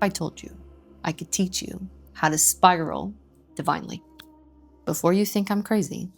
I told you I could teach you how to spiral divinely. Before you think I'm crazy,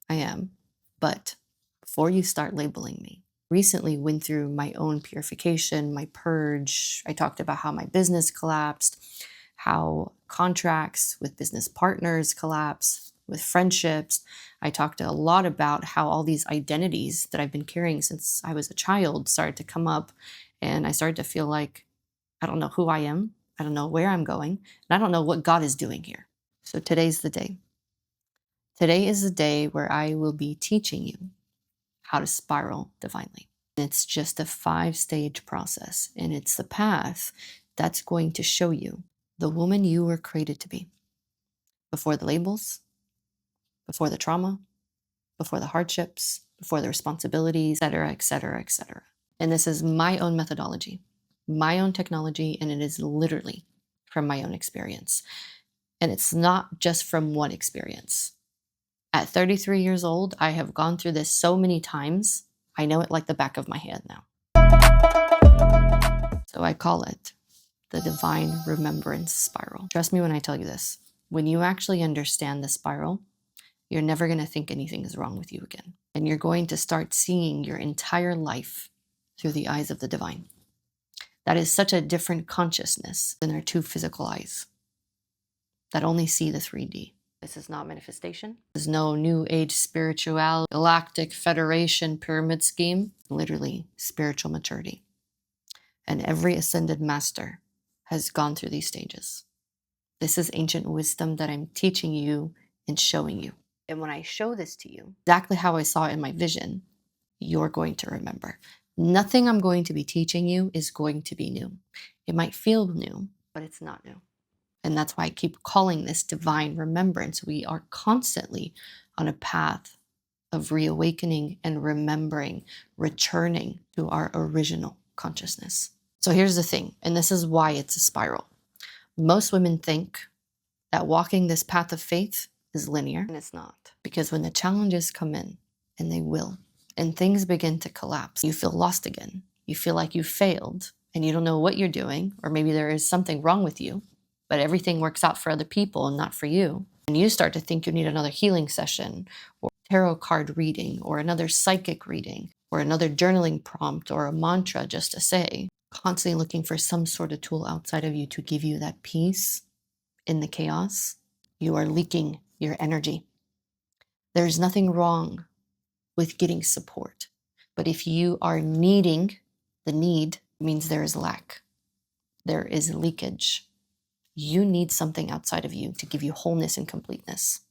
I am. But before you start labeling me, recently went through my own purification, my purge. I talked about how my business collapsed, how contracts with business partners collapse, with friendships. I talked a lot about how all these identities that I've been carrying since I was a child started to come up, and I started to feel like I don't know who I am, I don't know where I'm going, and I don't know what God is doing here. So today's the day. Today is the day where I will be teaching you how to spiral divinely. It's just a 5-stage process, and it's the path that's going to show you the woman you were created to be. Before the labels, before the trauma, before the hardships, before the responsibilities, etc., etc., etc. And this is my own methodology, my own technology, and it is literally from my own experience. And it's not just from one experience. At 33 years old, I have gone through this so many times, I know it like the back of my hand now. So I call it the Divine Remembrance Spiral. Trust me when I tell you this. When you actually understand the spiral, you're never going to think anything is wrong with you again. And you're going to start seeing your entire life through the eyes of the divine. That is such a different consciousness than our two physical eyes that only see the 3D. This is not manifestation. There's no new age spirituality, galactic federation pyramid scheme, literally spiritual maturity. And every ascended master has gone through these stages. This is ancient wisdom that I'm teaching you and showing you. And when I show this to you, exactly how I saw it in my vision, you're going to remember. Nothing I'm going to be teaching you is going to be new. It might feel new, but it's not new. And that's why I keep calling this divine remembrance. We are constantly on a path of reawakening and remembering, returning to our original consciousness. So here's the thing, and this is why it's a spiral. Most women think that walking this path of faith is linear, and it's not. Because when the challenges come in, and they will, and things begin to collapse, you feel lost again. You feel like you failed, and you don't know what you're doing, or maybe there is something wrong with you, but everything works out for other people and not for you. And you start to think you need another healing session, or tarot card reading, or another psychic reading, or another journaling prompt, or a mantra just to say, constantly looking for some sort of tool outside of you to give you that peace in the chaos. You are leaking your energy. There's nothing wrong with getting support. But if you are needing, the need means there is lack. There is leakage. You need something outside of you to give you wholeness and completeness.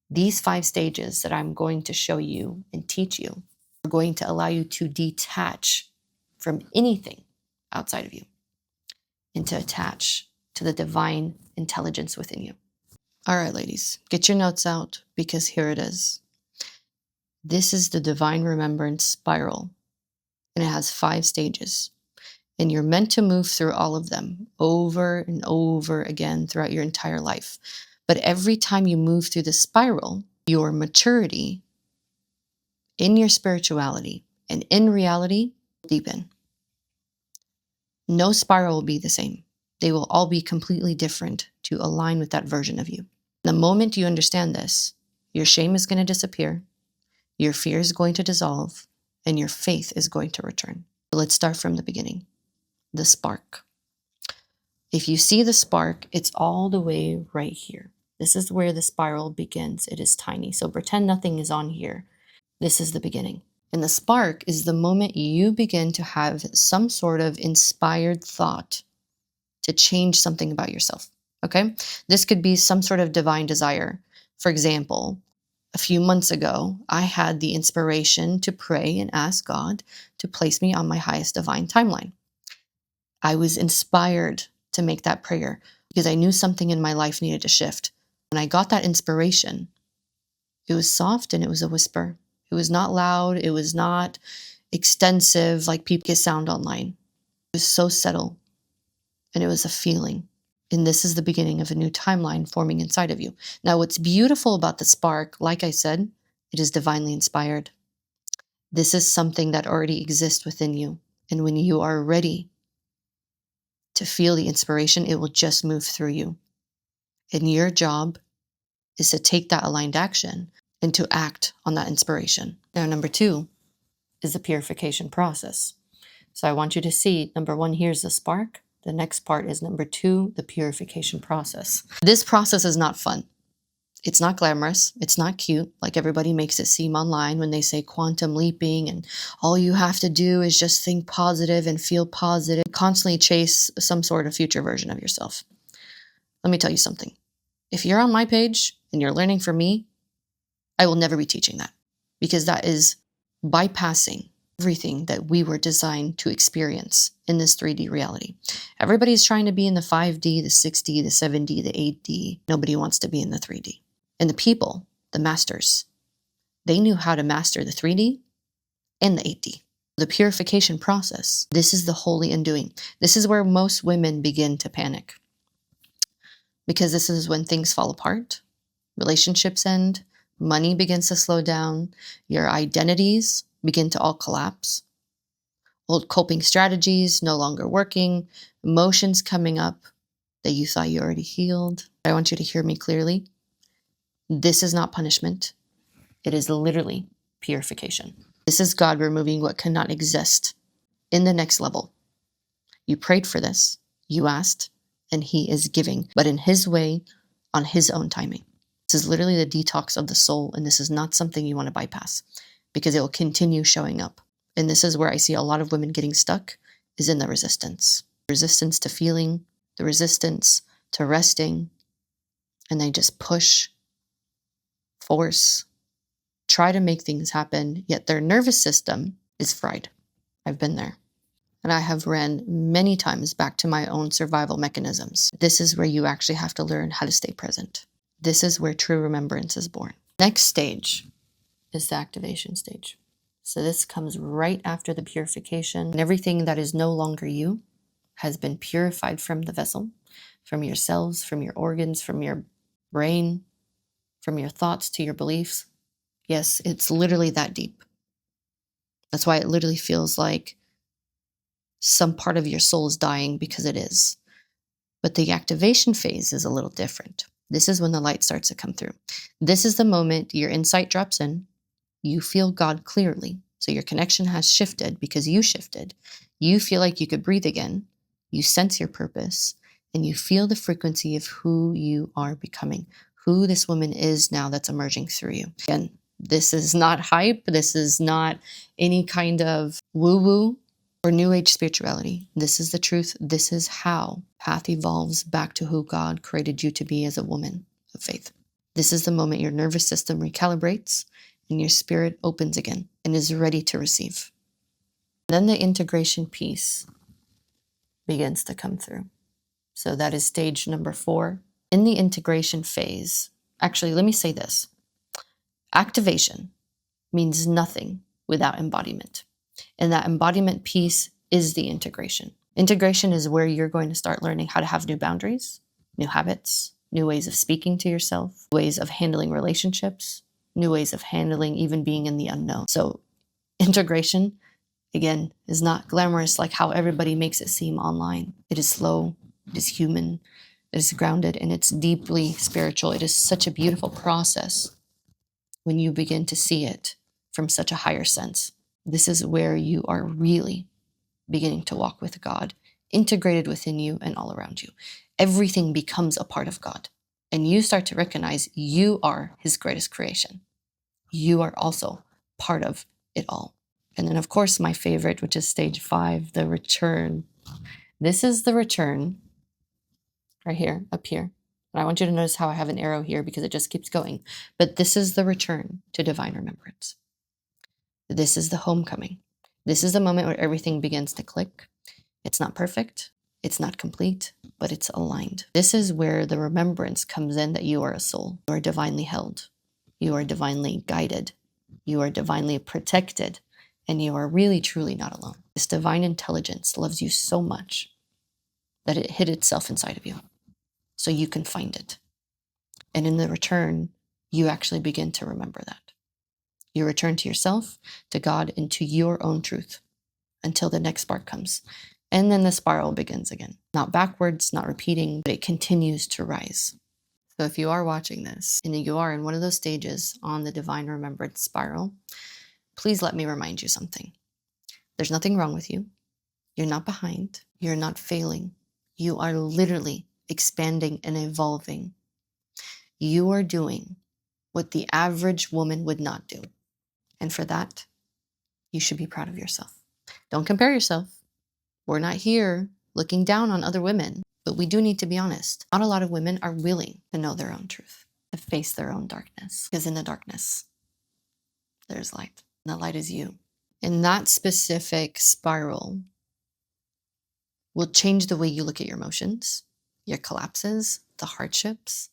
These 5 stages that I'm going to show you and teach you are going to allow you to detach from anything outside of you and to attach to the divine intelligence within you. All right, ladies, get your notes out because here it is. This is the Divine Remembrance Spiral, and it has 5 stages. And you're meant to move through all of them over and over again throughout your entire life. But every time you move through the spiral, your maturity in your spirituality and in reality deepen. No spiral will be the same. They will all be completely different to align with that version of you. The moment you understand this, your shame is going to disappear, your fear is going to dissolve, and your faith is going to return. So let's start from the beginning. The spark. If you see the spark, it's all the way right here. This is where the spiral begins. It is tiny. So pretend nothing is on here. This is the beginning. And the spark is the moment you begin to have some sort of inspired thought to change something about yourself. Okay? This could be some sort of divine desire. For example, a few months ago, I had the inspiration to pray and ask God to place me on my highest divine timeline. I was inspired to make that prayer because I knew something in my life needed to shift. When I got that inspiration, it was soft and it was a whisper. It was not loud. It was not extensive like people get sound online. It was so subtle and it was a feeling. And this is the beginning of a new timeline forming inside of you. Now, what's beautiful about the spark, like I said, it is divinely inspired. This is something that already exists within you. And when you are ready to feel the inspiration, it will just move through you. And your job is to take that aligned action and to act on that inspiration. Now, number 2 is the purification process. So I want you to see, number 1, here's the spark. The next part is number 2, the purification process. This process is not fun. It's not glamorous. It's not cute, like everybody makes it seem online when they say quantum leaping and all you have to do is just think positive and feel positive, constantly chase some sort of future version of yourself. Let me tell you something. If you're on my page and you're learning from me, I will never be teaching that, because that is bypassing everything that we were designed to experience in this 3D reality. Everybody's trying to be in the 5D, the 6D, the 7D, the 8D. Nobody wants to be in the 3D. And the people, the masters, they knew how to master the 3D and the 8D. The purification process, this is the holy undoing. This is where most women begin to panic, because this is when things fall apart, relationships end, money begins to slow down, your identities begin to all collapse, old coping strategies no longer working, emotions coming up that you thought you already healed. I want you to hear me clearly. This is not punishment. It is literally purification. This is God removing what cannot exist in the next level. You prayed for this, you asked, and He is giving, but in His way, on His own timing. This is literally the detox of the soul, and this is not something you want to bypass, because it will continue showing up. And this is where I see a lot of women getting stuck, is in the resistance. Resistance to feeling, the resistance to resting, and they just push, force, try to make things happen, yet their nervous system is fried. I've been there. And I have ran many times back to my own survival mechanisms. This is where you actually have to learn how to stay present. This is where true remembrance is born. Next stage is the activation stage. So this comes right after the purification, and everything that is no longer you has been purified from the vessel, from your cells, from your organs, from your brain, from your thoughts to your beliefs. Yes, it's literally that deep. That's why it literally feels like some part of your soul is dying, because it is. But the activation phase is a little different. This is when the light starts to come through. This is the moment your insight drops in. You feel God clearly. So your connection has shifted because you shifted. You feel like you could breathe again. You sense your purpose, and you feel the frequency of who you are becoming, who this woman is now that's emerging through you. Again, this is not hype. This is not any kind of woo-woo or new age spirituality. This is the truth. This is how path evolves back to who God created you to be as a woman of faith. This is the moment your nervous system recalibrates and your spirit opens again and is ready to receive. Then the integration piece begins to come through. So that is stage number 4. In the integration phase, actually, let me say this. Activation means nothing without embodiment. And that embodiment piece is the integration. Integration is where you're going to start learning how to have new boundaries, new habits, new ways of speaking to yourself, ways of handling relationships, new ways of handling even being in the unknown. So integration, again, is not glamorous like how everybody makes it seem online. It is slow, it is human, it is grounded, and it's deeply spiritual. It is such a beautiful process when you begin to see it from such a higher sense. This is where you are really beginning to walk with God, integrated within you and all around you. Everything becomes a part of God, and you start to recognize you are His greatest creation. You are also part of it all. And then, of course, my favorite, which is stage 5, the return. This is the return right here, up here. And I want you to notice how I have an arrow here because it just keeps going. But this is the return to divine remembrance. This is the homecoming. This is the moment where everything begins to click. It's not perfect. It's not complete, but it's aligned. This is where the remembrance comes in that you are a soul. You are divinely held. You are divinely guided. You are divinely protected. And you are really, truly not alone. This divine intelligence loves you so much that it hid itself inside of you so you can find it. And in the return, you actually begin to remember that. You return to yourself, to God, and to your own truth until the next spark comes. And then the spiral begins again. Not backwards, not repeating, but it continues to rise. So if you are watching this and you are in one of those stages on the Divine Remembrance Spiral, please let me remind you something. There's nothing wrong with you. You're not behind. You're not failing. You are literally expanding and evolving. You are doing what the average woman would not do. And for that, you should be proud of yourself. Don't compare yourself. We're not here looking down on other women, but we do need to be honest. Not a lot of women are willing to know their own truth, to face their own darkness. Because in the darkness, there's light. And the light is you. And that specific spiral will change the way you look at your emotions, your collapses, the hardships,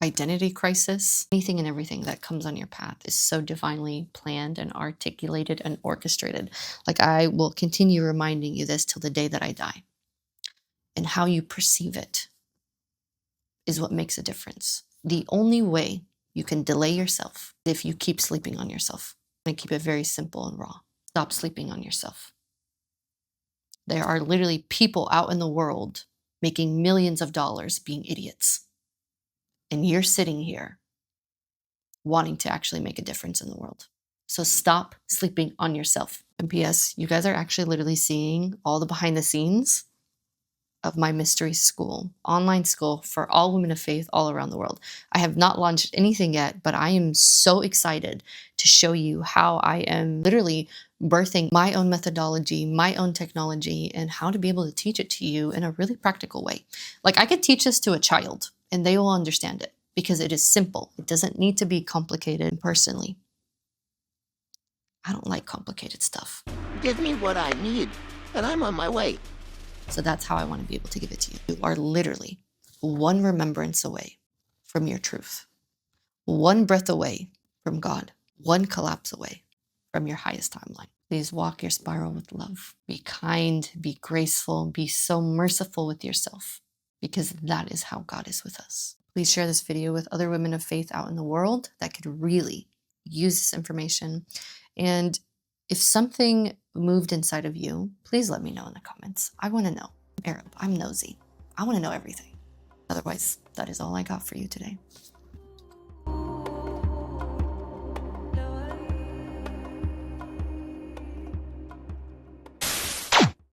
identity crisis. Anything and everything that comes on your path is so divinely planned and articulated and orchestrated. Like, I will continue reminding you this till the day that I die. And how you perceive it is what makes a difference. The only way you can delay yourself is if you keep sleeping on yourself. And keep it very simple and raw. Stop sleeping on yourself. There are literally people out in the world making millions of dollars being idiots. And you're sitting here wanting to actually make a difference in the world. So stop sleeping on yourself. And P.S., you guys are actually literally seeing all the behind the scenes of my mystery school, online school for all women of faith all around the world. I have not launched anything yet, but I am so excited to show you how I am literally birthing my own methodology, my own technology, and how to be able to teach it to you in a really practical way. Like, I could teach this to a child and they will understand it because it is simple. It doesn't need to be complicated. Personally, I don't like complicated stuff. Give me what I need, and I'm on my way. So that's how I want to be able to give it to you. You are literally one remembrance away from your truth, one breath away from God, one collapse away from your highest timeline. Please walk your spiral with love. Be kind, be graceful, be so merciful with yourself, because that is how God is with us. Please share this video with other women of faith out in the world that could really use this information. And if something moved inside of you, please let me know in the comments. I want to know. I'm Arab. I'm nosy. I want to know everything. Otherwise, that is all I got for you today.